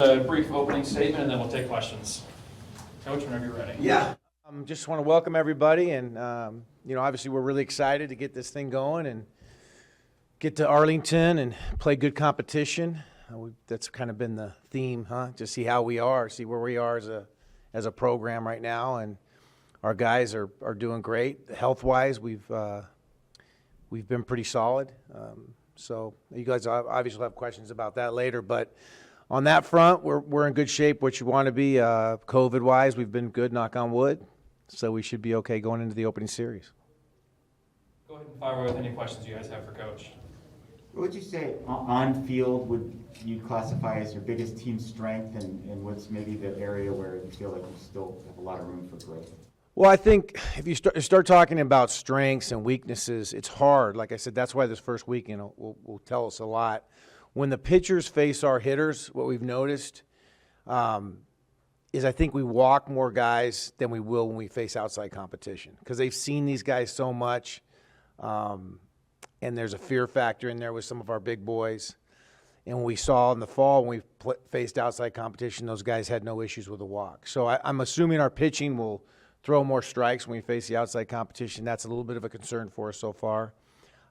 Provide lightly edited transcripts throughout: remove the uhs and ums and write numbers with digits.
A brief opening statement, and then we'll take questions. Coach, whenever you're ready. Yeah. Just want to welcome everybody, and obviously we're really excited to get this thing going and get to Arlington and play good competition. That's kind of been the theme, huh? Just see how we are, see where we are as a program right now, and our guys are doing great. Health-wise, we've been pretty solid. So you guys obviously will have questions about that later, but on that front, we're in good shape, what you want to be. COVID-wise, we've been good, knock on wood, so we should be okay going into the opening series. Go ahead and fire with any questions you guys have for Coach. What would you say on field would you classify as your biggest team strength, and what's maybe the area where you feel like you still have a lot of room for growth? Well, I think if you start talking about strengths and weaknesses, it's hard. Like I said, that's why this first weekend will tell us a lot. When the pitchers face our hitters, what we've noticed is I think we walk more guys than we will when we face outside competition because they've seen these guys so much, and there's a fear factor in there with some of our big boys. And when we saw in the fall when we faced outside competition, those guys had no issues with a walk. So I'm assuming our pitching will throw more strikes when we face the outside competition. That's a little bit of a concern for us so far.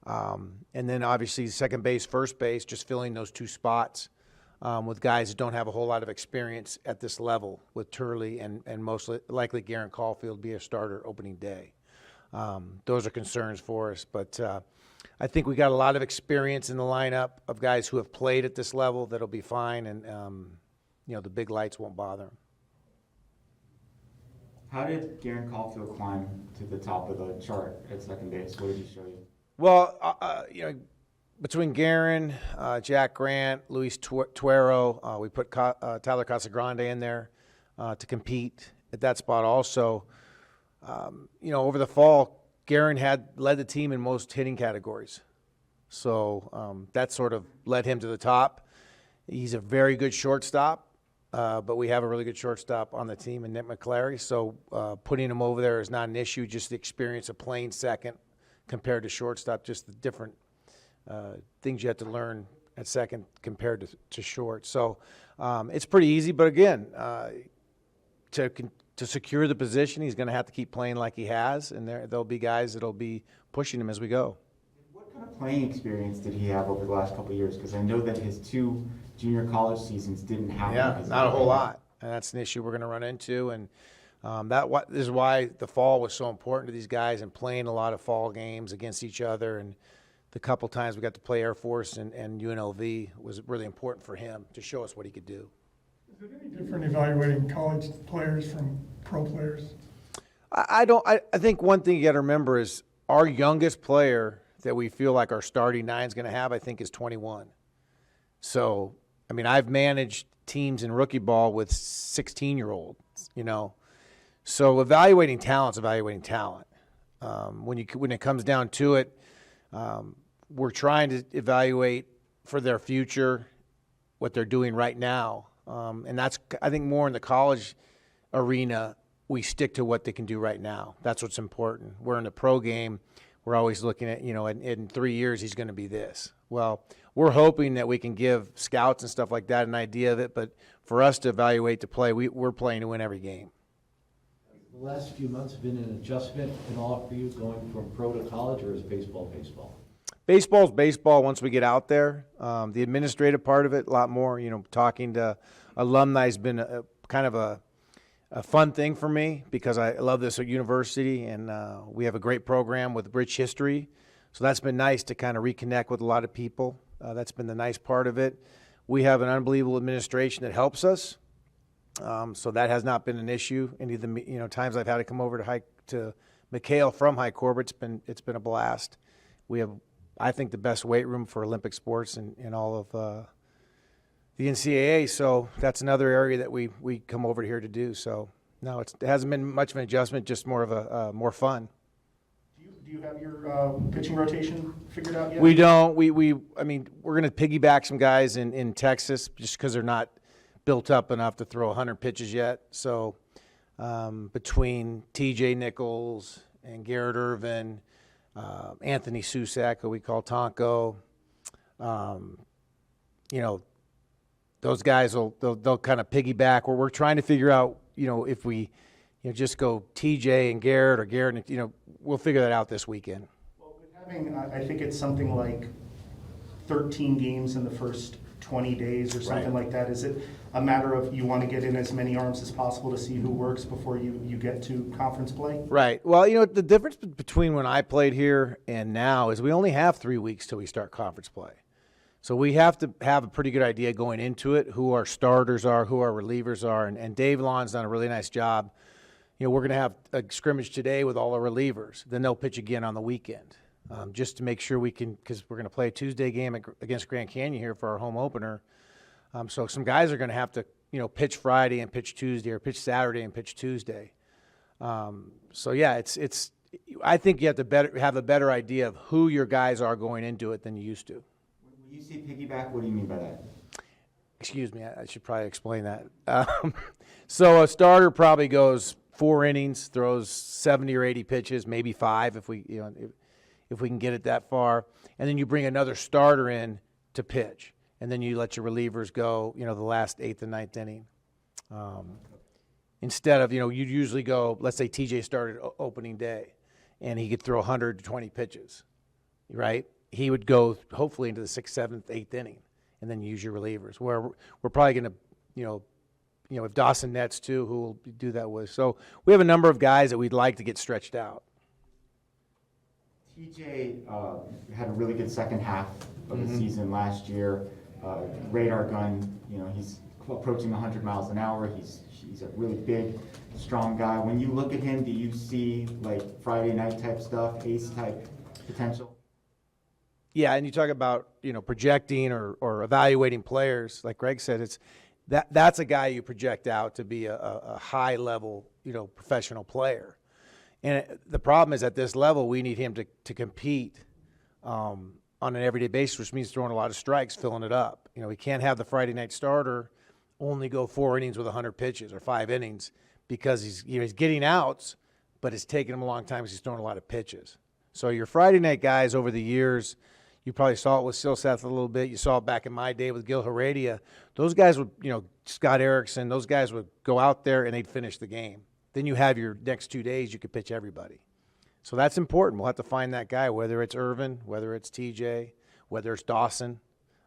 And then obviously second base, first base, just filling those two spots with guys that don't have a whole lot of experience at this level with Turley and most likely Garen Caulfield be a starter opening day. Those are concerns for us, but I think we got a lot of experience in the lineup of guys who have played at this level that'll be fine, and the big lights won't bother them. How did Garen Caulfield climb to the top of the chart at second base? What did he show you? Well, between Garen, Jack Grant, Luis Tuero, we put Tyler Casagrande in there to compete at that spot also. Over the fall, Garen had led the team in most hitting categories. So that sort of led him to the top. He's a very good shortstop, but we have a really good shortstop on the team in Mcclary. So putting him over there is not an issue, just the experience of playing second compared to shortstop, just the different things you have to learn at second compared to short. So it's pretty easy, but again, to secure the position, he's going to have to keep playing like he has, and there'll be guys that'll be pushing him as we go. What kind of playing experience did he have over the last couple of years? Because I know that his two junior college seasons didn't happen. Yeah, not a whole lot, and that's an issue we're going to run into, and this is why the fall was so important to these guys and playing a lot of fall games against each other. And the couple times we got to play Air Force and UNLV was really important for him to show us what he could do. Is it any different evaluating college players from pro players? I think one thing you got to remember is our youngest player that we feel like our starting nine is going to have, I think, is 21. So, I've managed teams in rookie ball with 16-year-olds, So evaluating talent's evaluating talent. When it comes down to it, we're trying to evaluate for their future what they're doing right now. And that's, I think, more in the college arena, we stick to what they can do right now. That's what's important. We're in the pro game. We're always looking at, in 3 years, he's going to be this. Well, we're hoping that we can give scouts and stuff like that an idea of it. But for us to evaluate to play, we're playing to win every game. The last few months have been an adjustment and all for you going from pro to college, or is baseball? Baseball's baseball once we get out there. The administrative part of it, a lot more, talking to alumni has been kind of a fun thing for me because I love this university, and we have a great program with rich history. So that's been nice to kind of reconnect with a lot of people. That's been the nice part of it. We have an unbelievable administration that helps us. So that has not been an issue. Any of the times I've had to come over to McHale from High Corbett, it's been a blast. We have, I think, the best weight room for Olympic sports in all of the NCAA. So that's another area that we come over here to do. So no, it hasn't been much of an adjustment, just more of a more fun. Do you have your pitching rotation figured out yet? We don't. We're going to piggyback some guys in Texas just because they're not built up enough to throw 100 pitches yet. So between TJ Nichols and Garrett Irvin, Anthony Susak, who we call Tonko, those guys they'll kind of piggyback. Where we're trying to figure out, if we, just go TJ and Garrett or Garrett, we'll figure that out this weekend. Well, with having, I think it's something like 13 games in the first 20 days or something like that. Is it a matter of you want to get in as many arms as possible to see who works before you get to conference play? Right. Well, the difference between when I played here and now is we only have 3 weeks till we start conference play. So we have to have a pretty good idea going into it, who our starters are, who our relievers are, and Dave Lawn's done a really nice job. We're going to have a scrimmage today with all our relievers. Then they'll pitch again on the weekend, just to make sure we can, because we're going to play a Tuesday game against Grand Canyon here for our home opener. So some guys are going to have to, pitch Friday and pitch Tuesday, or pitch Saturday and pitch Tuesday. So yeah, it's. I think you have to have a better idea of who your guys are going into it than you used to. When you say piggyback, what do you mean by that? Excuse me, I should probably explain that. So a starter probably goes 4 innings, throws 70 or 80 pitches, maybe 5 if we can get it that far, and then you bring another starter in to pitch, and then you let your relievers go, the last 8th and 9th inning. Instead of, you'd usually go, let's say TJ started opening day, and he could throw 120 pitches, right? He would go hopefully into the 6th, 7th, 8th inning, and then use your relievers. Where we're probably going to, if Dawson nets too, who will do that with. So we have a number of guys that we'd like to get stretched out. TJ had a really good second half of the season last year. Radar gun, he's approaching 100 miles an hour. He's a really big, strong guy. When you look at him, do you see like Friday night type stuff, ace type potential? Yeah, and you talk about projecting or evaluating players. Like Greg said, that's a guy you project out to be a high level professional player. And the problem is at this level we need him to compete on an everyday basis, which means throwing a lot of strikes, filling it up. We can't have the Friday night starter only go 4 innings with 100 pitches or 5 innings because he's getting outs, but it's taking him a long time because he's throwing a lot of pitches. So your Friday night guys over the years, you probably saw it with Silseth a little bit. You saw it back in my day with Gil Heredia. Those guys would, Scott Erickson, those guys would go out there and they'd finish the game. Then you have your next 2 days, you could pitch everybody. So that's important. We'll have to find that guy, whether it's Irvin, whether it's TJ, whether it's Dawson,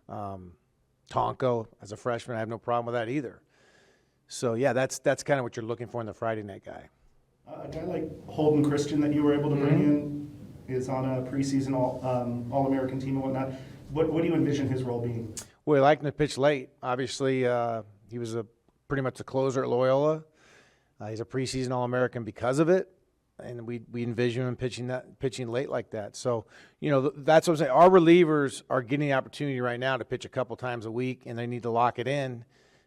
Tonko as a freshman. I have no problem with that either. So, yeah, that's kind of what you're looking for in the Friday night guy. A guy like Holden Christian that you were able to bring in is on a preseason All-American team and whatnot. What do you envision his role being? Well, we like him to pitch late. Obviously, he was pretty much a closer at Loyola. He's a preseason All-American because of it, and we envision him pitching late like that. So, that's what I'm saying. Our relievers are getting the opportunity right now to pitch a couple times a week, and they need to lock it in.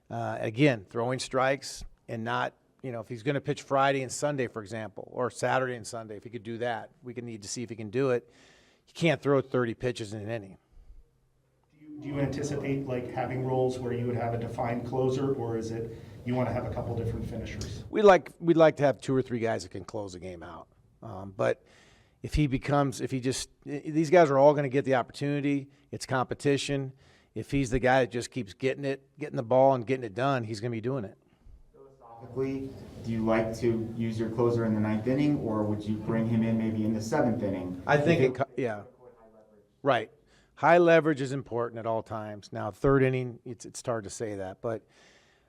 Again, throwing strikes and not, if he's going to pitch Friday and Sunday, for example, or Saturday and Sunday, if he could do that, we could need to see if he can do it. He can't throw 30 pitches in an inning. Do you anticipate having roles where you would have a defined closer, or is it you want to have a couple different finishers? We'd like to have 2 or 3 guys that can close the game out. But these guys are all going to get the opportunity. It's competition. If he's the guy that just keeps getting the ball and getting it done, he's going to be doing it. Philosophically, do you like to use your closer in the 9th inning, or would you bring him in maybe in the 7th inning? I think right. High leverage is important at all times. Now, 3rd inning, it's hard to say that, but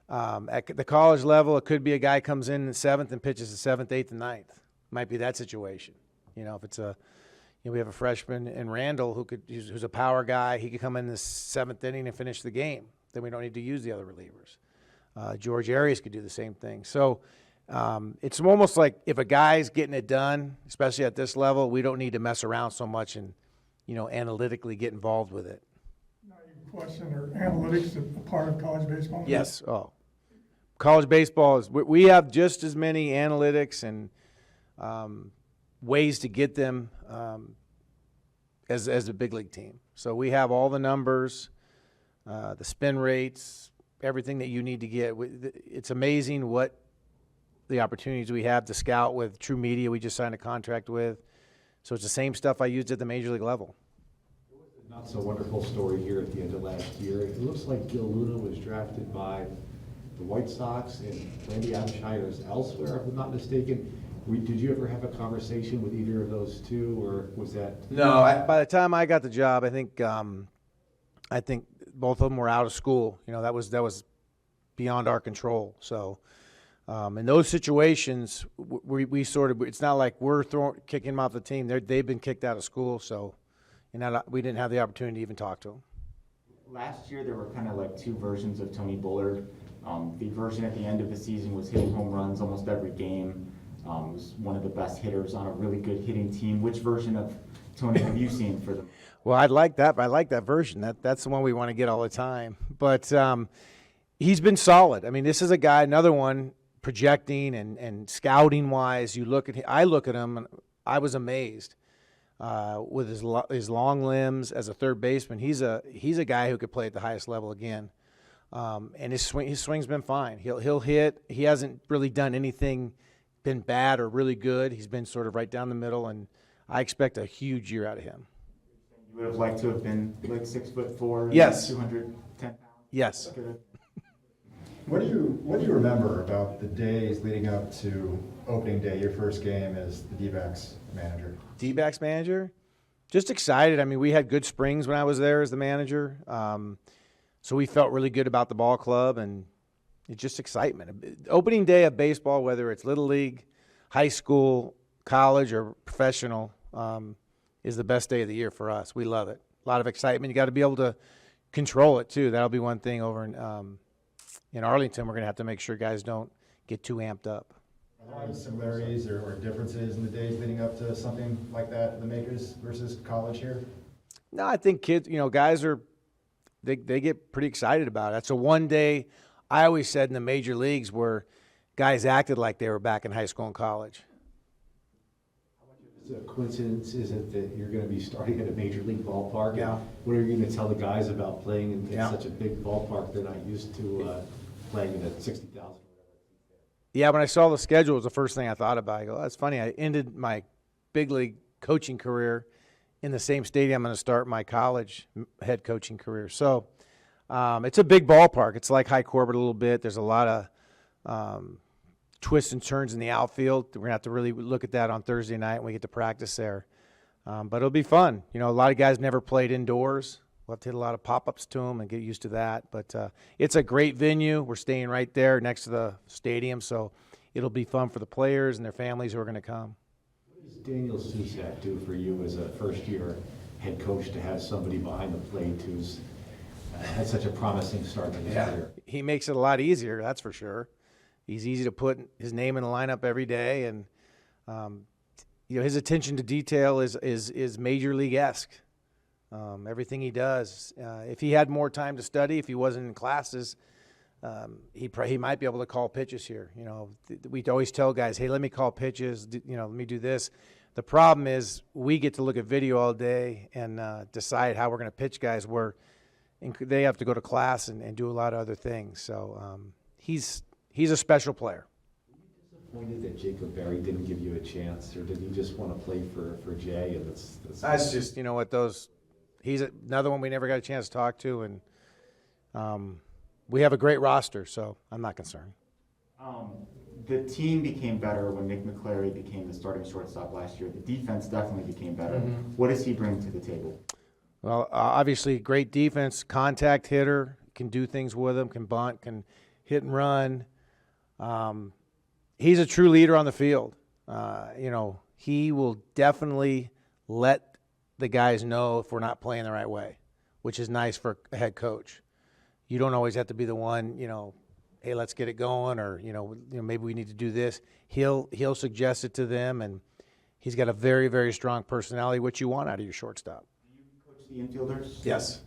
at the college level, it could be a guy comes in the 7th and pitches the 7th, 8th, and 9th. Might be that situation. If it's we have a freshman in Randall who's a power guy. He could come in the 7th inning and finish the game. Then we don't need to use the other relievers. George Arias could do the same thing. So it's almost like if a guy's getting it done, especially at this level, we don't need to mess around so much and analytically get involved with it. Now, you question, are analytics a part of college baseball? Yes. Oh, college baseball we have just as many analytics and ways to get them as a big league team. So we have all the numbers, the spin rates, everything that you need to get. It's amazing what the opportunities we have to scout with True Media. We just signed a contract with. So it's the same stuff I used at the major league level. There was a Not so wonderful story here at the end of last year. It looks like Gil Luna was drafted by the White Sox and Randy Abshires elsewhere, if I'm not mistaken. Did you ever have a conversation with either of those two, or was that? No, by the time I got the job, I think both of them were out of school. You know, that was beyond our control. So, in those situations, we sort of, it's not like we're kicking them off the team. They've been kicked out of school, so we didn't have the opportunity to even talk to them. Last year, there were kind of like two versions of Tony Bullard. The version at the end of the season was hitting home runs almost every game. Was one of the best hitters on a really good hitting team. Which version of Tony have you seen for them? Well, I like that version. That's the one we want to get all the time. But he's been solid. I mean, this is a guy, another one, projecting and scouting wise. I look at him, and I was amazed with his long limbs as a third baseman. He's a guy who could play at the highest level again. And his swing's been fine. He'll hit. He hasn't really done anything been bad or really good. He's been sort of right down the middle, and I expect a huge year out of him. You would have liked to have been like 6'4", Yes. 210 pounds. Yes. What do you remember about the days leading up to opening day, your first game as the D-backs manager? D-backs manager? Just excited. I mean, we had good springs when I was there as the manager. So we felt really good about the ball club, and it's just excitement. Opening day of baseball, whether it's Little League, high school, college, or professional, is the best day of the year for us. We love it. A lot of excitement. You got to be able to control it, too. That'll be one thing over in Arlington. We're going to have to make sure guys don't get too amped up. Are there any similarities or differences in the days leading up to something like that in the majors versus college here? No, I think kids, guys they get pretty excited about it. That's a one day, I always said in the major leagues where guys acted like they were back in high school and college. It's a coincidence, is it, that you're going to be starting at a major league ballpark? Yeah. What are you going to tell the guys about playing in Yeah. such a big ballpark? They're not used to playing in a 60,000. Yeah, when I saw the schedule, it was the first thing I thought about. I go, that's funny. I ended my big league coaching career in the same stadium I'm going to start my college head coaching career. So it's a big ballpark. It's like High Corbett a little bit. There's a lot of twists and turns in the outfield. We're going to have to really look at that on Thursday night when we get to practice there. But it'll be fun. A lot of guys never played indoors. We'll have to hit a lot of pop-ups to them and get used to that. But it's a great venue. We're staying right there next to the stadium, so it'll be fun for the players and their families who are going to come. What does Daniel Susak do for you as a first-year head coach to have somebody behind the plate who's had such a promising start to his career? He makes it a lot easier, that's for sure. He's easy to put his name in the lineup every day, and his attention to detail is major league-esque. Everything he does. If he had more time to study, if he wasn't in classes, he might be able to call pitches here. We always tell guys, hey, let me call pitches. Let me do this. The problem is we get to look at video all day and decide how we're going to pitch guys where they have to go to class and do a lot of other things. So he's a special player. Were you disappointed that Jacob Berry didn't give you a chance, or did you just want to play for Jay? And That's just, he's another one we never got a chance to talk to, and we have a great roster, so I'm not concerned. The team became better when Mcclary became the starting shortstop last year. The defense definitely became better. Mm-hmm. What does he bring to the table? Well, obviously, great defense, contact hitter, can do things with him, can bunt, can hit and run. He's a true leader on the field. He will definitely let the guys know if we're not playing the right way, which is nice for a head coach. You don't always have to be the one, hey, let's get it going, or maybe we need to do this. He'll suggest it to them, and he's got a very, very strong personality, which you want out of your shortstop. Do you coach the infielders? Yes.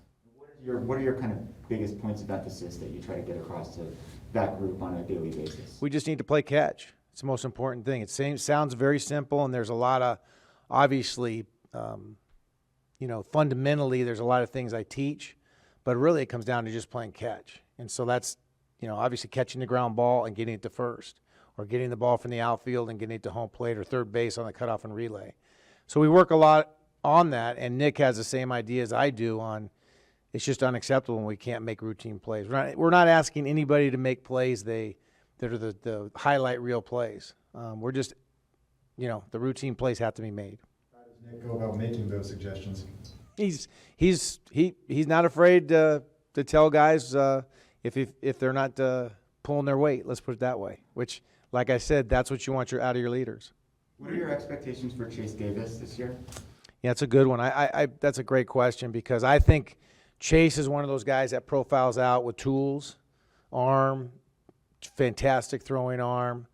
What are your kind of biggest points of emphasis that you try to get across to that group on a daily basis? We just need to play catch. It's the most important thing. It sounds very simple, and there's a lot of, obviously, fundamentally, there's a lot of things I teach, but really it comes down to just playing catch. And so that's, obviously catching the ground ball and getting it to first, or getting the ball from the outfield and getting it to home plate or third base on the cutoff and relay. So we work a lot on that, and Nick has the same idea as I do on it's just unacceptable when we can't make routine plays. We're not asking anybody to make plays that are the highlight reel plays. We're just, the routine plays have to be made. How does Nick go about making those suggestions? He's not afraid to tell guys if they're not pulling their weight. Let's put it that way. Which, like I said, that's what you want out of your leaders. What are your expectations for Chase Davis this year? Yeah, it's a good one. That's a great question because I think Chase is one of those guys that profiles out with tools, arm, fantastic throwing arm,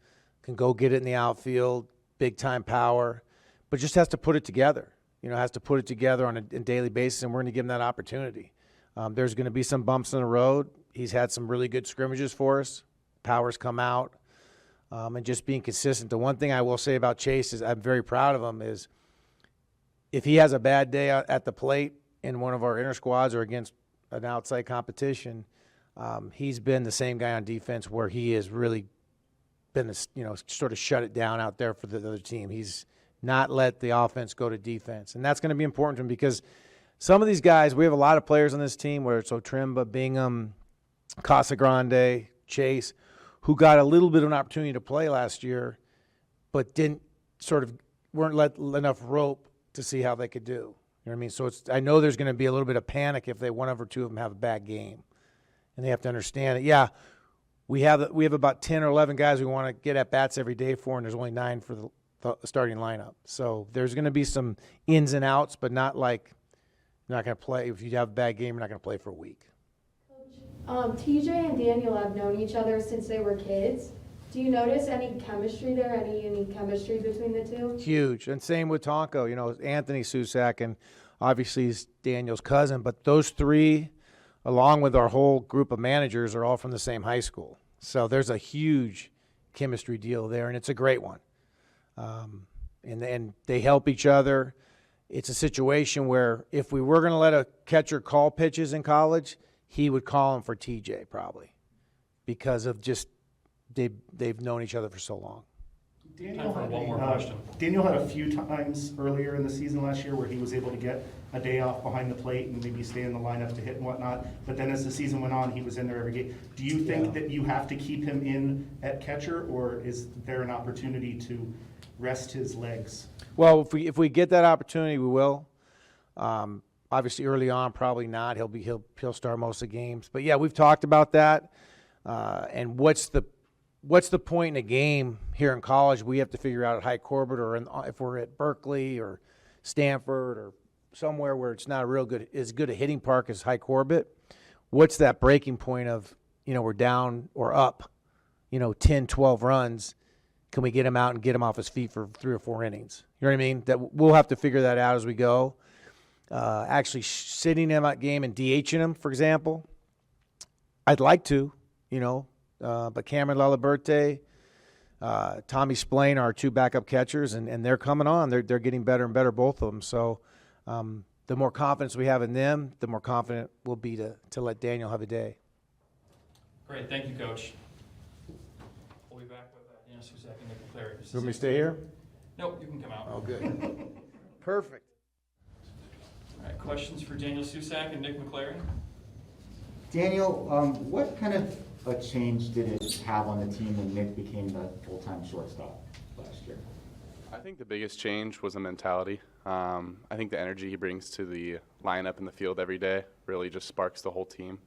can go get it in the outfield, big time power, but just has to put it together. Has to put it together on a daily basis, and we're going to give him that opportunity. There's going to be some bumps in the road. He's had some really good scrimmages for us. Power's come out, and just being consistent. The one thing I will say about Chase is I'm very proud of him is if he has a bad day at the plate in one of our inner squads or against an outside competition, he's been the same guy on defense where he has really been, sort of shut it down out there for the other team. He's not let the offense go to defense. And that's going to be important to him because some of these guys, we have a lot of players on this team, whether it's Otrimba, Bingham, Casagrande, Chase, who got a little bit of an opportunity to play last year, but weren't let enough rope to see how they could do. You know what I mean? So I know there's going to be a little bit of panic if one or two of them have a bad game. And they have to understand it. Yeah, we have about 10 or 11 guys we want to get at bats every day for, and there's only 9 for the starting lineup. So there's going to be some ins and outs, but not like you're not going to play. If you have a bad game, you're not going to play for a week. TJ and Daniel have known each other since they were kids. Do you notice any chemistry there, any unique chemistry between the two? Huge. And same with Tonko. Anthony Susak, and obviously he's Daniel's cousin. But those three, along with our whole group of managers, are all from the same high school. So there's a huge chemistry deal there, and it's a great one. And they help each other. It's a situation where if we were going to let a catcher call pitches in college, he would call them for TJ probably because of just they've known each other for so long. Daniel Time for had one more a- question. Daniel had a few times earlier in the season last year where he was able to get a day off behind the plate and maybe stay in the lineup to hit and whatnot. But then as the season went on, he was in there every game. Do you think that you have to keep him in at catcher, or is there an opportunity to rest his legs? Well, if we get that opportunity, we will. Obviously, early on, probably not. He'll start most of the games. But yeah, we've talked about that. And what's the point in a game here in college? We have to figure out at High Corbett or if we're at Berkeley or Stanford or somewhere where it's not as good a hitting park as High Corbett. What's that breaking point of, we're down or up, 10, 12 runs. Can we get him out and get him off his feet for 3 or 4 innings? You know what I mean? That we'll have to figure that out as we go. Actually sitting him at game and DHing him, for example, I'd like to, but Cameron Laliberte, Tommy Splain are our 2 backup catchers, and they're coming on. They're getting better and better, both of them. So the more confidence we have in them, the more confident we'll be to let Daniel have a day. Great, thank you, Coach. We'll be back with Suzak and Mcclary. You want me to stay here? Nope, you can come out. Oh, good. Perfect. All right, questions for Daniel Susak and Nick Mcclary? Daniel, what kind of a change did it have on the team when Nick became the full-time shortstop last year? I think the biggest change was the mentality. I think the energy he brings to the lineup in the field every day really just sparks the whole team.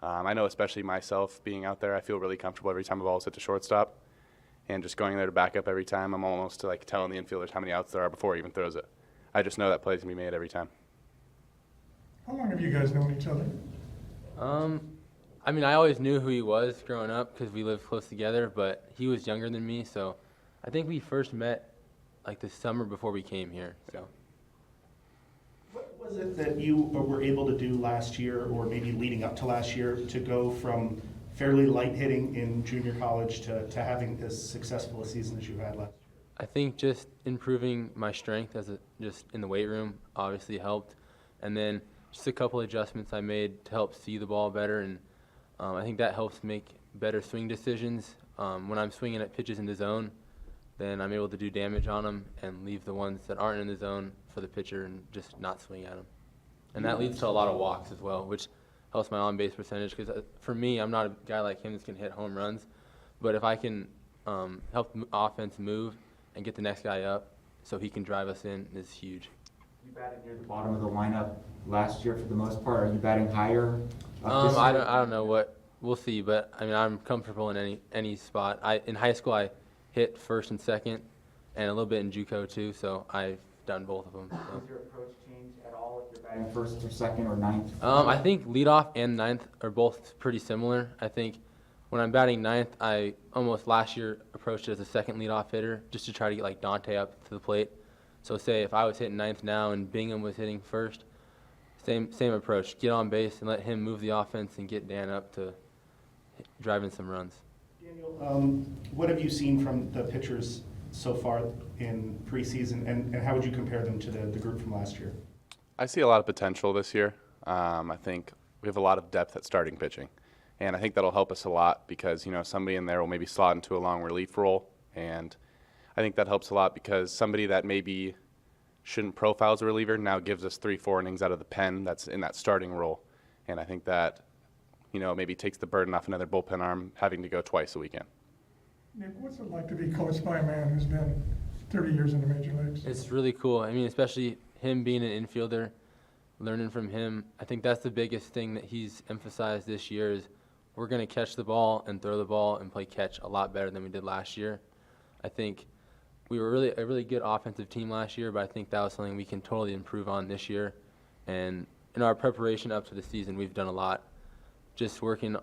I know especially myself being out there, I feel really comfortable every time the ball is hit to shortstop. And just going there to back up every time, I'm almost like telling the infielders how many outs there are before he even throws it. I just know that play's going to be made every time. How long have you guys known each other? I always knew who he was growing up because we lived close together, but he was younger than me, so I think we first met like the summer before we came here. So. What was it that you were able to do last year, or maybe leading up to last year, to go from fairly light hitting in junior college to having as successful a season as you had last year? I think just improving my strength just in the weight room obviously helped, and then just a couple adjustments I made to help see the ball better, and I think that helps make better swing decisions. When I'm swinging at pitches in the zone, then I'm able to do damage on them and leave the ones that aren't in the zone for the pitcher and just not swing at them. And that leads to a lot of walks as well, which helps my on-base percentage because for me, I'm not a guy like him that's going to hit home runs. But if I can help the offense move and get the next guy up so he can drive us in, is huge. You batted near the bottom of the lineup last year for the most part. Are you batting higher? This I year? don't know what we'll see, but I mean I'm comfortable in any spot. In high school I hit first and second, and a little bit in JUCO too, so I've done both of them. So. Does your approach change at all if you're batting first or second or ninth? I think leadoff and ninth are both pretty similar. I think when I'm batting ninth, I almost last year approached it as a second leadoff hitter just to try to get like Dante up to the plate. So say if I was hitting ninth now and Bingham was hitting first, same approach. Get on base and let him move the offense and get Dan up to driving some runs. Daniel, what have you seen from the pitchers so far in preseason, and how would you compare them to the group from last year? I see a lot of potential this year. I think we have a lot of depth at starting pitching, and I think that'll help us a lot because, you know, somebody in there will maybe slot into a long relief role, and I think that helps a lot because somebody that maybe shouldn't profile as a reliever now gives us 3-4 innings out of the pen that's in that starting role, and I think that, you know, maybe takes the burden off another bullpen arm having to go twice a weekend. Nick, what's it like to be coached by a man who's been 30 years in the major leagues? It's really cool. I mean, especially him being an infielder, learning from him. I think that's the biggest thing that he's emphasized this year is we're going to catch the ball and throw the ball and play catch a lot better than we did last year. I think we were a really good offensive team last year, but I think that was something we can totally improve on this year. And in our preparation up to the season, we've done a lot, just working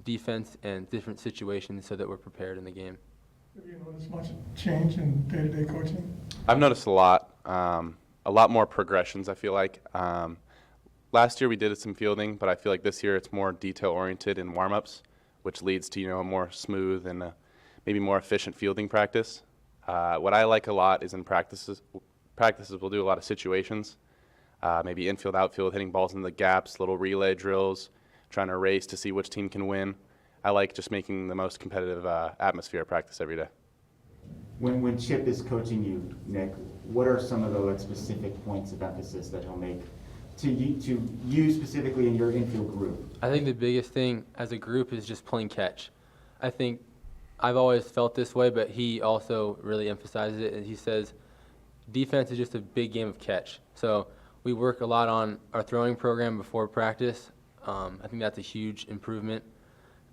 defense and different situations so that we're prepared in the game. Have you noticed much change in day-to-day coaching? I've noticed a lot more progressions, I feel like. Last year we did some fielding, but I feel like this year it's more detail-oriented in warm-ups, which leads to, you know, a more smooth and maybe more efficient fielding practice. What I like a lot is in practices we'll do a lot of situations, maybe infield, outfield, hitting balls in the gaps, little relay drills, trying to race to see which team can win. I like just making the most competitive atmosphere at practice every day. When Chip is coaching you, Nick, what are some of the specific points of emphasis that he'll make to you specifically in your infield group? I think the biggest thing as a group is just playing catch. I think I've always felt this way, but he also really emphasizes it, and he says defense is just a big game of catch. So we work a lot on our throwing program before practice. I think that's a huge improvement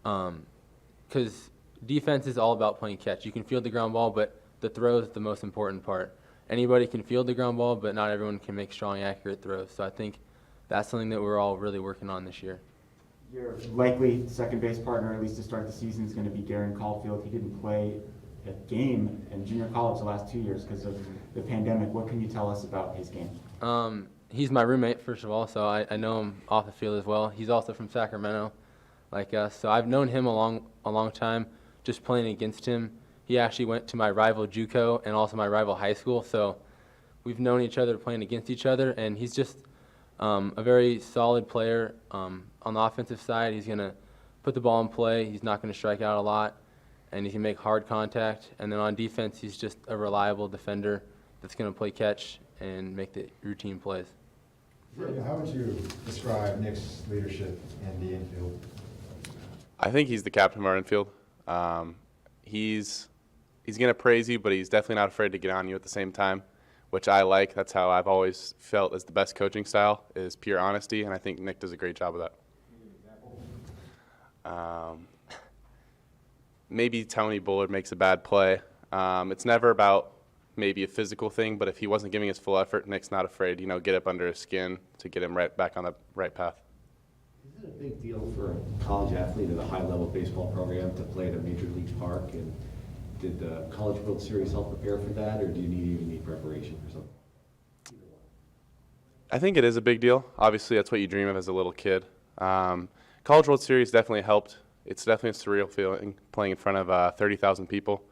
because defense is all about playing catch. You can field the ground ball, but the throw is the most important part. Anybody can field the ground ball, but not everyone can make strong, accurate throws. So I think that's something that we're all really working on this year. Your likely second base partner, at least to start the season, is going to be Garen Caulfield. He didn't play a game in junior college the last 2 years because of the pandemic. What can you tell us about his game? He's my roommate, first of all, so I know him off the field as well. He's also from Sacramento, like us. So I've known him a long time, just playing against him. He actually went to my rival JUCO and also my rival high school, so we've known each other playing against each other, and he's just a very solid player. On the offensive side, he's going to put the ball in play. He's not going to strike out a lot, and he can make hard contact. And then on defense, he's just a reliable defender that's going to play catch and make the routine plays. How would you describe Nick's leadership in the infield? I think he's the captain of our infield. He's going to praise you, but he's definitely not afraid to get on you at the same time, which I like. That's how I've always felt is the best coaching style, is pure honesty, and I think Nick does a great job of that. Maybe Tony Bullard makes a bad play. It's never about maybe a physical thing, but if he wasn't giving his full effort, Nick's not afraid, get up under his skin to get him right back on the right path. Is it a big deal for a college athlete at a high-level baseball program to play at a major league park? And did the College World Series help prepare for that, or do you even need preparation for something? I think it is a big deal. Obviously, that's what you dream of as a little kid. College World Series definitely helped. It's definitely a surreal feeling playing in front of 30,000 people.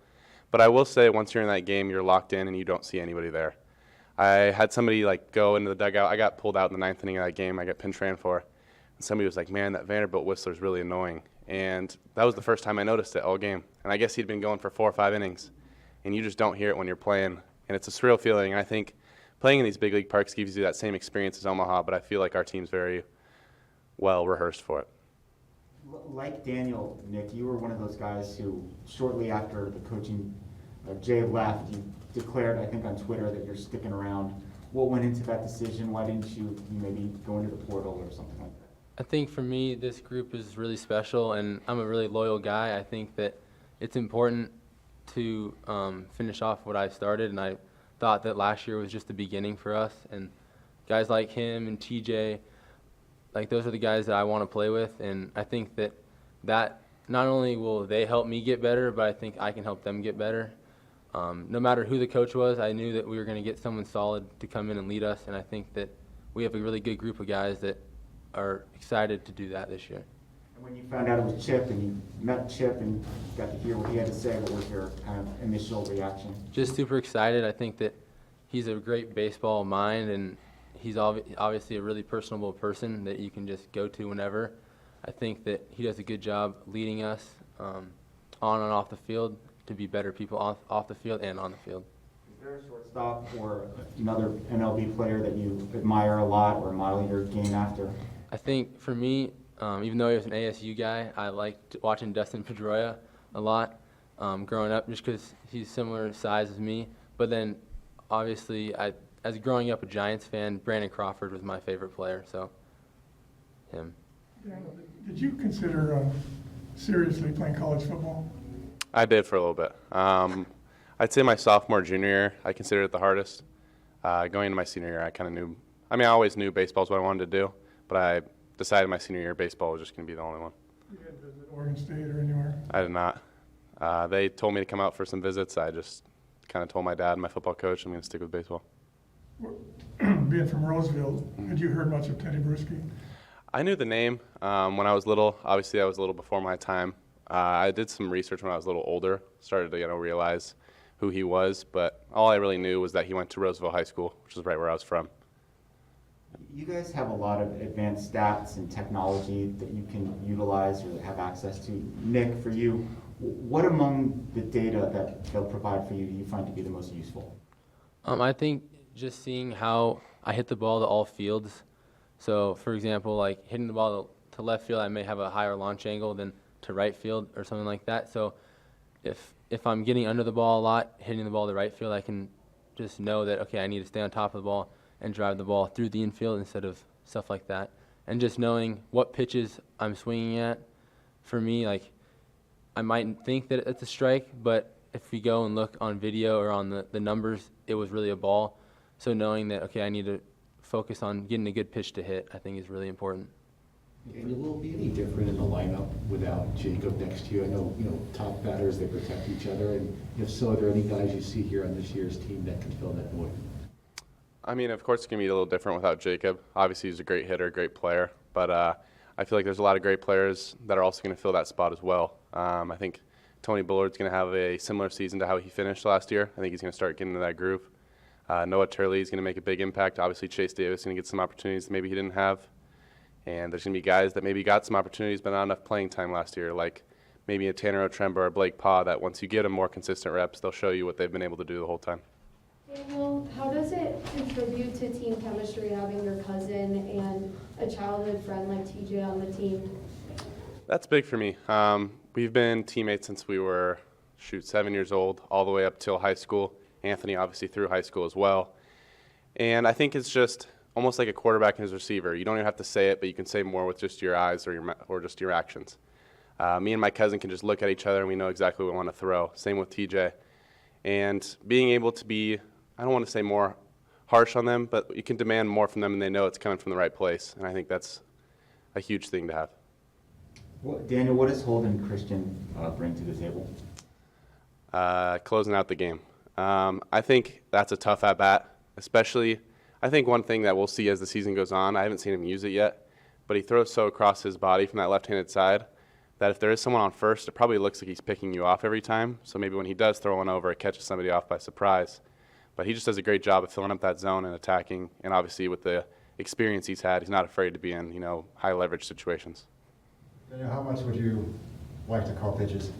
But I will say, once you're in that game, you're locked in and you don't see anybody there. I had somebody go into the dugout. I got pulled out in the 9th inning of that game. I got pinch ran for. And somebody was like, "Man, that Vanderbilt whistler is really annoying." And that was the first time I noticed it all game. And I guess he'd been going for 4 or 5 innings. and you just don't hear it when you're playing. And it's a surreal feeling. And I think playing in these big league parks gives you that same experience as Omaha, but I feel like our team's very well rehearsed for it. Like Daniel, Nick, you were one of those guys who, shortly after the coaching, Jay left, you declared, I think on Twitter, that you're sticking around. What went into that decision? Why didn't you maybe go into the portal or something like that? I think for me, this group is really special, and I'm a really loyal guy. I think that it's important to finish off what I started, and I thought that last year was just the beginning for us. And guys like him and TJ, like those are the guys that I want to play with, and I think that not only will they help me get better, but I think I can help them get better. No matter who the coach was, I knew that we were going to get someone solid to come in and lead us, and I think that we have a really good group of guys that are excited to do that this year. And when you found out it was Chip and you met Chip and got to hear what he had to say, what was your kind of initial reaction? Just super excited. I think that he's a great baseball mind, and he's obviously a really personable person that you can just go to whenever. I think that he does a good job leading us on and off the field to be better people off the field and on the field. Is there a shortstop or another MLB player that you admire a lot or model your game after? I think for me, even though he was an ASU guy, I liked watching Dustin Pedroia a lot growing up just because he's similar size as me. But then, obviously, as growing up a Giants fan, Brandon Crawford was my favorite player, so him. Did you consider seriously playing college football? I did for a little bit. I'd say my sophomore, junior year, I considered it the hardest. Going into my senior year, I kind of knew, I always knew baseball is what I wanted to do, but I decided my senior year baseball was just going to be the only one. You didn't visit Oregon State or anywhere? I did not. They told me to come out for some visits. I just kind of told my dad and my football coach I'm going to stick with baseball. Being from Roseville, had you heard much of Teddy Bruschi? I knew the name when I was little. Obviously, I was a little before my time. I did some research when I was a little older, started to realize who he was, but all I really knew was that he went to Roseville High School, which is right where I was from. You guys have a lot of advanced stats and technology that you can utilize or have access to. Nick, for you, what among the data that they'll provide for you do you find to be the most useful? I think just seeing how I hit the ball to all fields. So, for example, like hitting the ball to left field, I may have a higher launch angle than to right field or something like that. So if I'm getting under the ball a lot, hitting the ball to right field, I can just know that, okay, I need to stay on top of the ball and drive the ball through the infield instead of stuff like that. And just knowing what pitches I'm swinging at, for me, like, I might think that it's a strike, but if we go and look on video or on the numbers, it was really a ball. So knowing that, okay, I need to focus on getting a good pitch to hit, I think is really important. And will it be any different in the lineup without Jacob next year? I know, top batters, they protect each other, and if so, are there any guys you see here on this year's team that can fill that void? Of course, it's going to be a little different without Jacob. Obviously, he's a great hitter, great player, but I feel like there's a lot of great players that are also going to fill that spot as well. I think Tony Bullard's going to have a similar season to how he finished last year. I think he's going to start getting into that groove. Noah Turley is going to make a big impact. Obviously, Chase Davis is going to get some opportunities that maybe he didn't have. And there's going to be guys that maybe got some opportunities but not enough playing time last year, like maybe a Tanner Otremba or Blake Paw, that once you get them more consistent reps, they'll show you what they've been able to do the whole time. Daniel, how does it contribute to team chemistry having your cousin and a childhood friend like TJ on the team? That's big for me. We've been teammates since we were, 7 years old, all the way up till high school. Anthony obviously through high school as well. And I think it's just almost like a quarterback and his receiver. You don't even have to say it, but you can say more with just your eyes or just your actions. Me and my cousin can just look at each other and we know exactly what we want to throw. Same with TJ. And being able to be, I don't want to say more harsh on them, but you can demand more from them and they know it's coming from the right place. And I think that's a huge thing to have. Well, Daniel, what does Holden Christian bring to the table? Closing out the game. I think that's a tough at-bat, especially I think one thing that we'll see as the season goes on, I haven't seen him use it yet, but he throws so across his body from that left-handed side that if there is someone on first, it probably looks like he's picking you off every time. So maybe when he does throw one over, it catches somebody off by surprise. But he just does a great job of filling up that zone and attacking, and obviously with the experience he's had, he's not afraid to be in, high-leverage situations. Daniel, how much would you like to call pitches?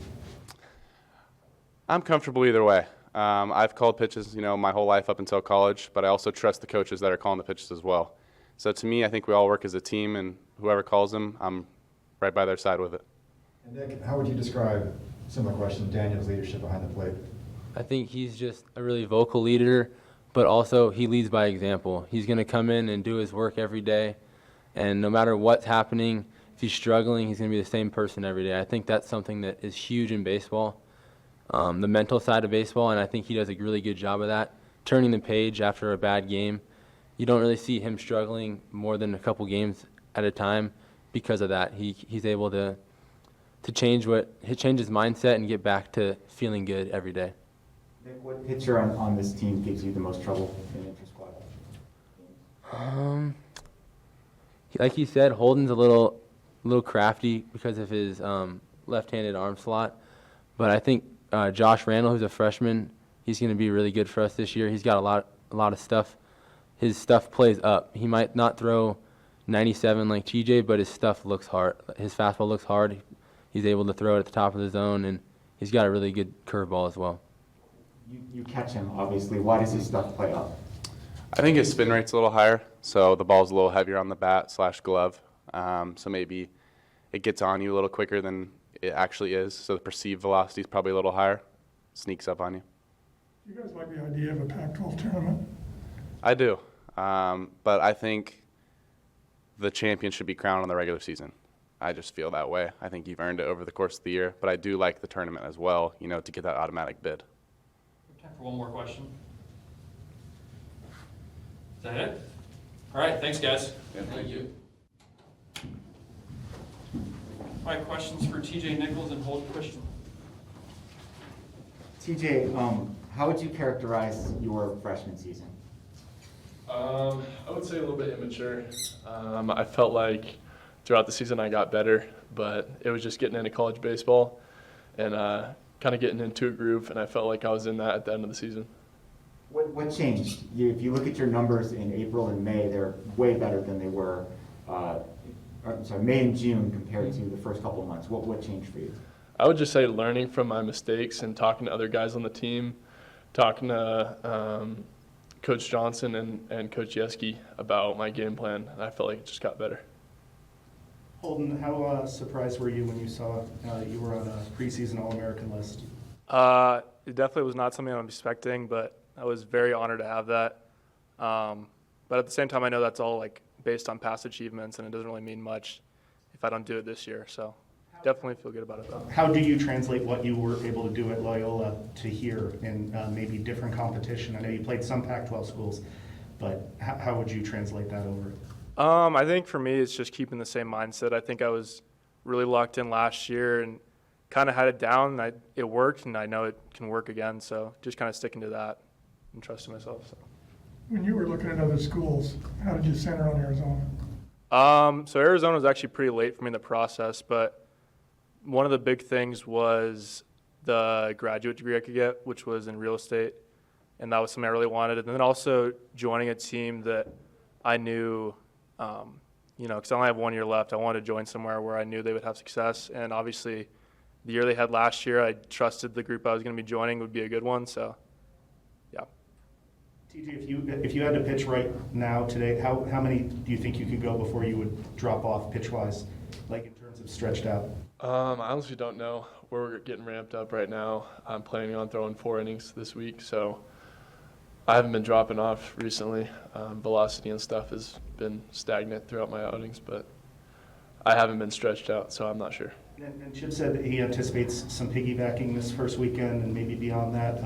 I'm comfortable either way. I've called pitches, my whole life up until college, but I also trust the coaches that are calling the pitches as well. So to me, I think we all work as a team, and whoever calls them, I'm right by their side with it. And Nick, how would you describe, similar question, Daniel's leadership behind the plate? I think he's just a really vocal leader, but also he leads by example. He's going to come in and do his work every day, and no matter what's happening, if he's struggling, he's going to be the same person every day. I think that's something that is huge in baseball, the mental side of baseball, and I think he does a really good job of that, turning the page after a bad game. You don't really see him struggling more than a couple games at a time because of that. He's able to change his mindset and get back to feeling good every day. Nick, what pitcher on this team gives you the most trouble in inter-squad? Like you said, Holden's a little crafty because of his left-handed arm slot, but I think Josh Randall, who's a freshman, he's going to be really good for us this year. He's got a lot of stuff. His stuff plays up. He might not throw 97 like TJ, but his stuff looks hard. His fastball looks hard. He's able to throw it at the top of the zone, and he's got a really good curveball as well. You catch him, obviously. Why does his stuff play up? I think his spin rate's a little higher, so the ball's a little heavier on the bat / glove. So maybe it gets on you a little quicker than it actually is. So the perceived velocity is probably a little higher. Sneaks up on you. Do you guys like the idea of a Pac-12 tournament? I do, but I think the champion should be crowned in the regular season. I just feel that way. I think you've earned it over the course of the year, but I do like the tournament as well, to get that automatic bid. Time for one more question. Is that it? All right, thanks, guys. Yeah, thank you. All right, questions for TJ Nichols and Holden Christian. TJ, how would you characterize your freshman season? I would say a little bit immature. I felt like throughout the season I got better, but it was just getting into college baseball and kind of getting into a groove, and I felt like I was in that at the end of the season. What changed? If you look at your numbers in April and May, they're way better than they were, May and June compared to the first couple of months. What changed for you? I would just say learning from my mistakes and talking to other guys on the team, talking to Coach Johnson and Coach Yeski about my game plan, and I felt like it just got better. Holden, how surprised were you when you saw you were on a preseason All-American list? It definitely was not something I'm expecting, but I was very honored to have that. But at the same time, I know that's all based on past achievements, and it doesn't really mean much if I don't do it this year. So definitely feel good about it, though. How do you translate what you were able to do at Loyola to here in maybe different competition? I know you played some Pac-12 schools, but how would you translate that over? I think for me, it's just keeping the same mindset. I think I was really locked in last year and kind of had it down. It worked, and I know it can work again. So just kind of sticking to that and trusting myself. So. When you were looking at other schools, how did you center on Arizona? So Arizona was actually pretty late for me in the process, but one of the big things was the graduate degree I could get, which was in real estate, and that was something I really wanted. And then also joining a team that I knew, because I only have 1 year left, I wanted to join somewhere where I knew they would have success. And obviously, the year they had last year, I trusted the group I was going to be joining would be a good one. So, yeah. TJ, if you had to pitch right now today, how many do you think you could go before you would drop off pitch-wise, like in terms of stretched out? I honestly don't know. We're getting ramped up right now. I'm planning on throwing 4 innings this week, so I haven't been dropping off recently. Velocity and stuff has been stagnant throughout my outings, but I haven't been stretched out, so I'm not sure. And Chip said that he anticipates some piggybacking this first weekend and maybe beyond that.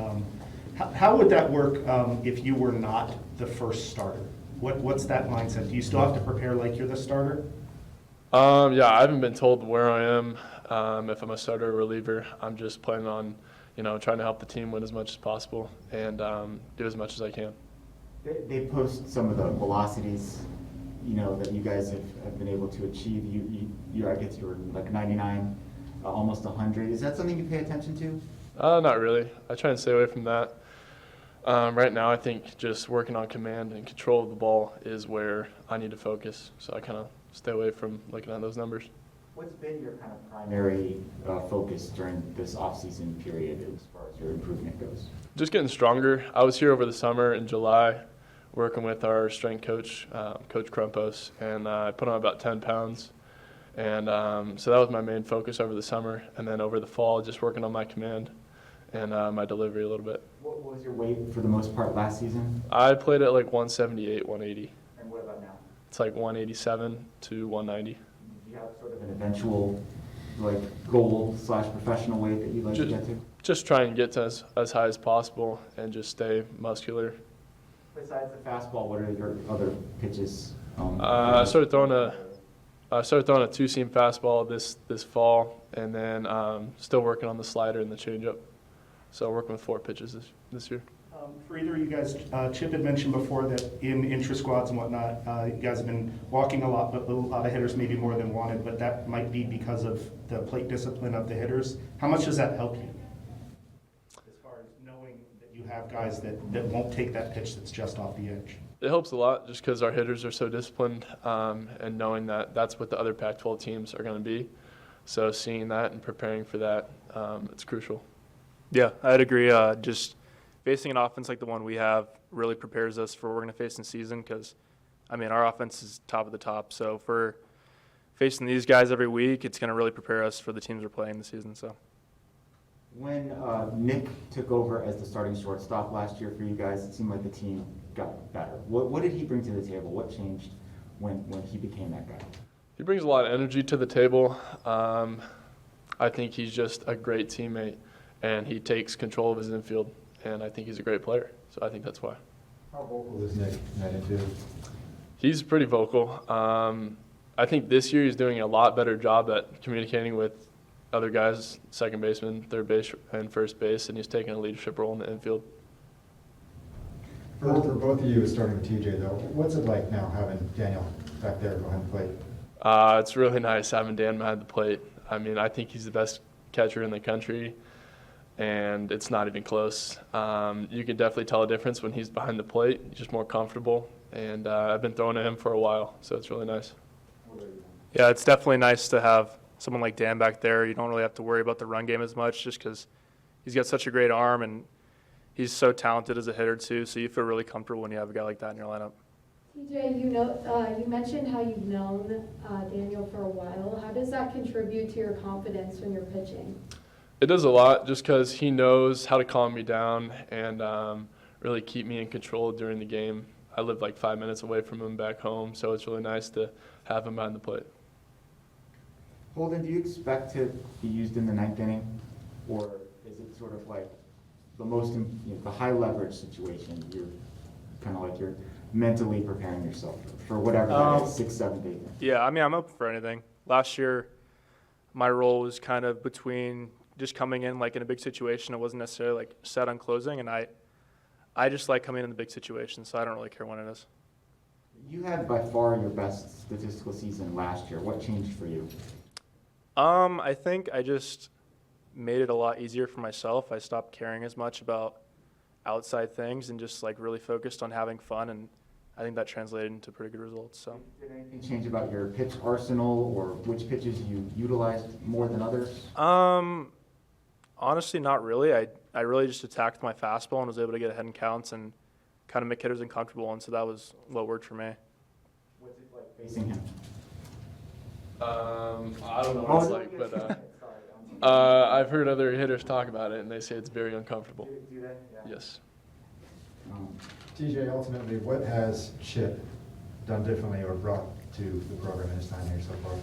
How would that work if you were not the first starter? What's that mindset? Do you still have to prepare like you're the starter? Yeah, I haven't been told where I am, if I'm a starter or reliever. I'm just planning on, trying to help the team win as much as possible and do as much as I can. They post some of the velocities, that you guys have been able to achieve. I guess you were like 99, almost 100. Is that something you pay attention to? Not really. I try and stay away from that. Right now, I think just working on command and control of the ball is where I need to focus. So I kind of stay away from looking at those numbers. What's been your kind of primary focus during this off-season period as far as your improvement goes? Just getting stronger. I was here over the summer in July working with our strength coach, Coach Crumpos, and I put on about 10 pounds. And so that was my main focus over the summer. And then over the fall, just working on my command and my delivery a little bit. What was your weight for the most part last season? I played at like 178, 180. And what about now? It's like 187 to 190. Do you have sort of an eventual like goal/professional weight that you'd like to get to? Just try and get to as high as possible and just stay muscular. Besides the fastball, what are your other pitches? I started throwing a two-seam fastball this fall, and then still working on the slider and the changeup. So working with 4 pitches this year. For either of you guys, Chip had mentioned before that in intra-squads and whatnot, you guys have been walking a lot, but a lot of hitters maybe more than wanted, but that might be because of the plate discipline of the hitters. How much does that help you? As far as knowing that you have guys that won't take that pitch that's just off the edge. It helps a lot just because our hitters are so disciplined and knowing that that's what the other Pac-12 teams are going to be. So seeing that and preparing for that, it's crucial. Yeah, I'd agree. Just facing an offense like the one we have really prepares us for what we're going to face in season because, I mean, our offense is top of the top. So if we're facing these guys every week, it's going to really prepare us for the teams we're playing this season. So. When Nick took over as the starting shortstop last year for you guys, it seemed like the team got better. What did he bring to the table? What changed when he became that guy? He brings a lot of energy to the table. I think he's just a great teammate, and he takes control of his infield, and I think he's a great player. So I think that's why. How vocal is Nick in that infield? He's pretty vocal. I think this year he's doing a lot better job at communicating with other guys, second baseman, third base, and first base, and he's taking a leadership role in the infield. For both of you, starting with TJ though, what's it like now having Daniel back there behind the plate? It's really nice having Dan behind the plate. I mean, I think he's the best catcher in the country, and it's not even close. You can definitely tell a difference when he's behind the plate. He's just more comfortable, and I've been throwing to him for a while, so it's really nice. Yeah, it's definitely nice to have someone like Dan back there. You don't really have to worry about the run game as much just because he's got such a great arm, and he's so talented as a hitter too, so you feel really comfortable when you have a guy like that in your lineup. TJ, you mentioned how you've known Daniel for a while. How does that contribute to your confidence when you're pitching? It does a lot just because he knows how to calm me down and really keep me in control during the game. I live like 5 minutes away from him back home, so it's really nice to have him behind the plate. Holden, do you expect to be used in the 9th inning, or is it sort of like the high leverage situation? You're kind of like you're mentally preparing yourself for whatever that is, 6th, 7th, 8th. Yeah, I mean, I'm open for anything. Last year, my role was kind of between just coming in like in a big situation. It wasn't necessarily like set on closing, and I just like coming in the big situation, so I don't really care when it is. You had by far your best statistical season last year. What changed for you? I think I just made it a lot easier for myself. I stopped caring as much about outside things and just like really focused on having fun, and I think that translated into pretty good results. So. Did anything change about your pitch arsenal or which pitches you utilized more than others? Honestly, not really. I really just attacked my fastball and was able to get ahead in counts and kind of make hitters uncomfortable, and so that was what worked for me. What's it like facing him? I don't know what it's like, but I've heard other hitters talk about it, and they say it's very uncomfortable. Do they? Yeah. Yes. TJ, ultimately, what has Chip done differently or brought to the program in his time here so far?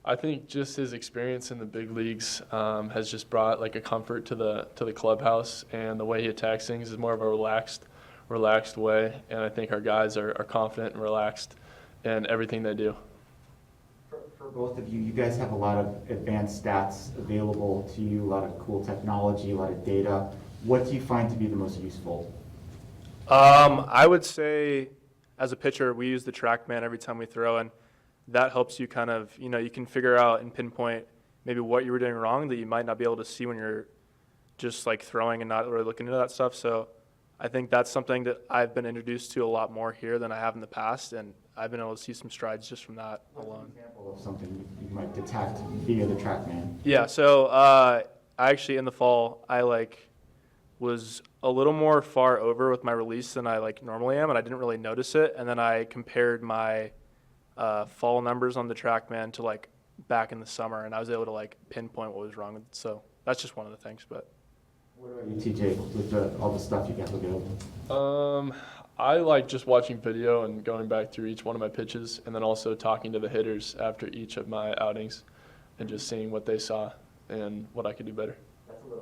I think just his experience in the big leagues has just brought like a comfort to the clubhouse, and the way he attacks things is more of a relaxed way, and I think our guys are confident and relaxed in everything they do. For both of you, you guys have a lot of advanced stats available to you, a lot of cool technology, a lot of data. What do you find to be the most useful? I would say as a pitcher, we use the TrackMan every time we throw, and that helps you kind of, you can figure out and pinpoint maybe what you were doing wrong that you might not be able to see when you're just like throwing and not really looking into that stuff. So I think that's something that I've been introduced to a lot more here than I have in the past, and I've been able to see some strides just from that What's an alone. example of something you might detect via the TrackMan? Yeah, so I actually in the fall I was a little more far over with my release than I normally am, and I didn't really notice it. And then I compared my fall numbers on the TrackMan to back in the summer, and I was able to pinpoint what was wrong with it. So that's just one of the things. But What about you, TJ, with all the stuff you got looking over? I like just watching video and going back through each one of my pitches, and then also talking to the hitters after each of my outings, and just seeing what they saw and what I could do better.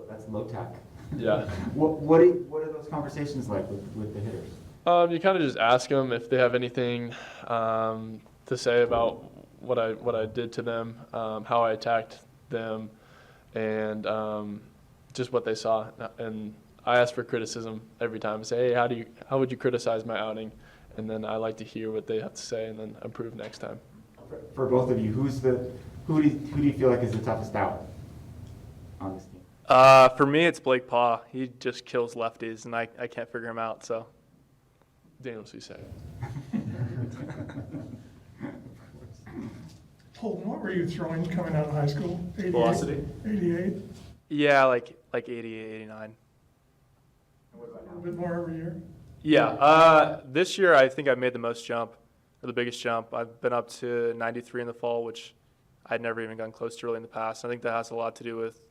That's low tech. Yeah. What are those conversations like with the hitters? You kind of just ask them if they have anything to say about what I did to them, how I attacked them, and just what they saw. And I ask for criticism every time. I say, hey, how would you criticize my outing? And then I like to hear what they have to say and then improve next time. For both of you, who do you feel like is the toughest out on this team? for me, it's Blake Paw. He just kills lefties, and I can't figure him out. So Daniel Susak. Holden, what were you throwing coming out of high school? 88? Velocity? 88? yeah, like 88, 89. A little bit more every year? Yeah, this year I think I made the most jump, or the biggest jump. I've been up to 93 in the fall, which I'd never even gotten close to really in the past. I think that has a lot to do with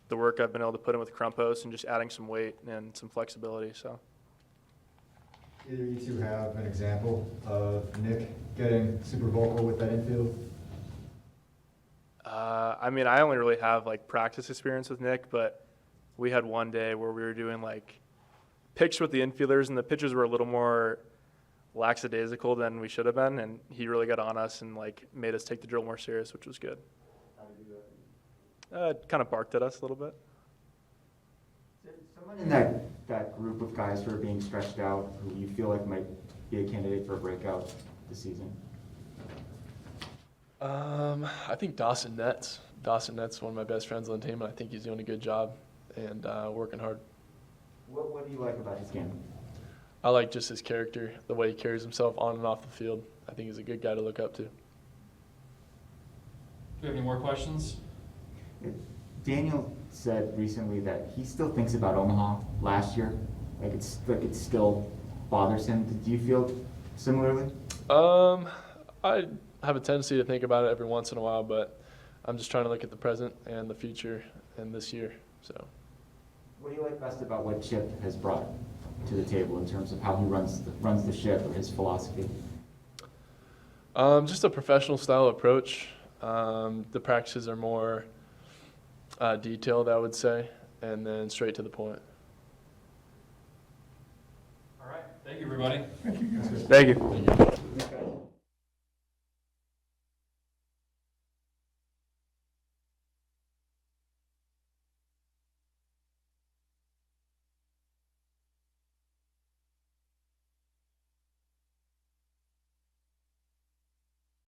the work I've been able to put in with Crumpos and just adding some weight and some flexibility. So Either you two have an example of Nick getting super vocal with that infield? I mean, I only really have like practice experience with Nick, but we had one day where we were doing like picks with the infielders, and the pitchers were a little more lackadaisical than we should have been, and he really got on us and like made us take the drill more serious, which was good. How did you do that? Kind of barked at us a little bit. Is there someone in that group of guys who are being stretched out who you feel like might be a candidate for a breakout this season? I think Dawson Netz. Dawson Netz is one of my best friends on the team, and I think he's doing a good job and working hard. What do you like about his game? I like just his character, the way he carries himself on and off the field. I think he's a good guy to look up to. Do we have any more questions? Daniel said recently that he still thinks about Omaha last year. Like it still bothers him. Do you feel similarly? I have a tendency to think about it every once in a while, but I'm just trying to look at the present and the future and this year. So, What do you like best about what Chip has brought to the table in terms of how he runs the ship or his philosophy? just a professional style approach. The practices are more detailed, I would say, and then straight to the point. All right. Thank you, everybody. Thank you, guys. Thank you.